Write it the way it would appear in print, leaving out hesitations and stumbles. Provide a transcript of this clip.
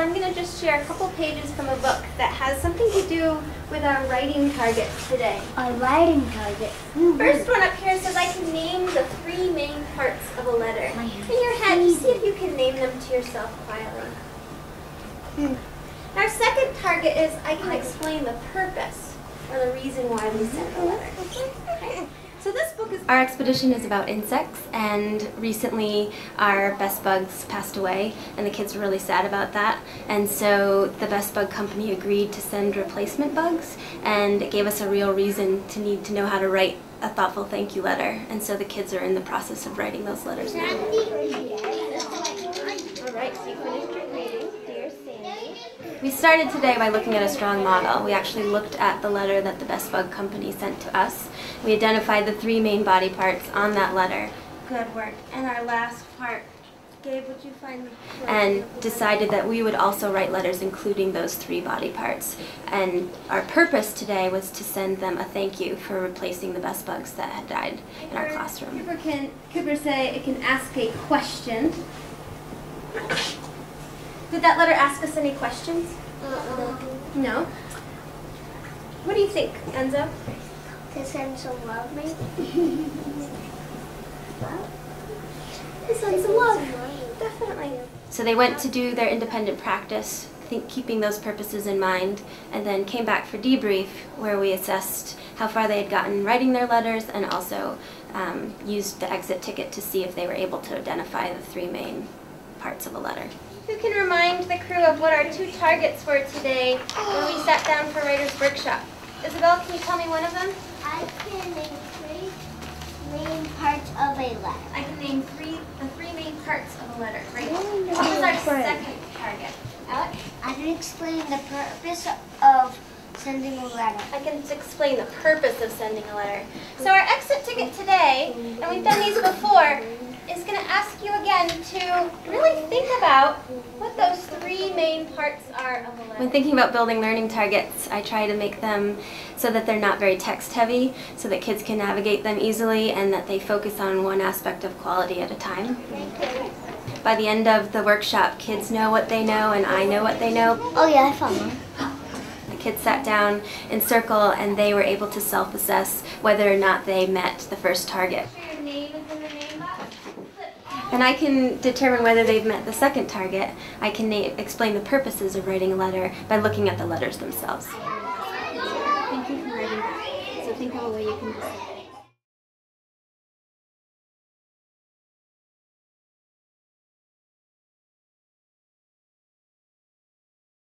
I'm going to just share a couple pages from a book that has something to do with our writing target today. Our writing target. First one up here says I can name the three main parts of a letter. In your head, just see if you can name them to yourself quietly. Our second target is I can explain the purpose or the reason why we send a letter. Okay. So this book is... Our expedition is about insects, and recently our best bugs passed away, and the kids were really sad about that. And so the Best Bug Company agreed to send replacement bugs, and it gave us a real reason to need to know how to write a thoughtful thank you letter. And so the kids are in the process of writing those letters now. All right, so you finished your reading, dear Sandy. We started today by looking at a strong model. We actually looked at the letter that the Best Bug Company sent to us. We identified the three main body parts on that letter. Good work. And our last part, Gabe, would you find the... And decided that we would also write letters including those three body parts. And our purpose today was to send them a thank you for replacing the best bugs that had died in our classroom. Cooper say it can ask a question. Did that letter ask us any questions? No. What do you think, Enzo? To send some love, maybe? To send some love. Definitely. So they went to do their independent practice, keeping those purposes in mind, and then came back for debrief, where we assessed how far they had gotten writing their letters, and also used the exit ticket to see if they were able to identify the three main parts of a letter. Who can remind the crew of what our two targets were today when we sat down for Writer's Workshop? Isabel, can you tell me one of them? I can name three main parts of a letter. I can name the three main parts of a letter, right? What was our second target? Alex? I can explain the purpose of sending a letter. I can explain the purpose of sending a letter. So our exit ticket today, and we've done these before, is going to ask you again to really think about what those three main parts are of a letter. When thinking about building learning targets, I try to make them so that they're not very text heavy, so that kids can navigate them easily and that they focus on one aspect of quality at a time. By the end of the workshop, kids know what they know and I know what they know. Oh yeah, I found one. The kids sat down in circle and they were able to self-assess whether or not they met the first target. Your name is in the name box. And I can determine whether they've met the second target. I can explain the purposes of writing a letter by looking at the letters themselves. Thank you for writing that. So think of a way you can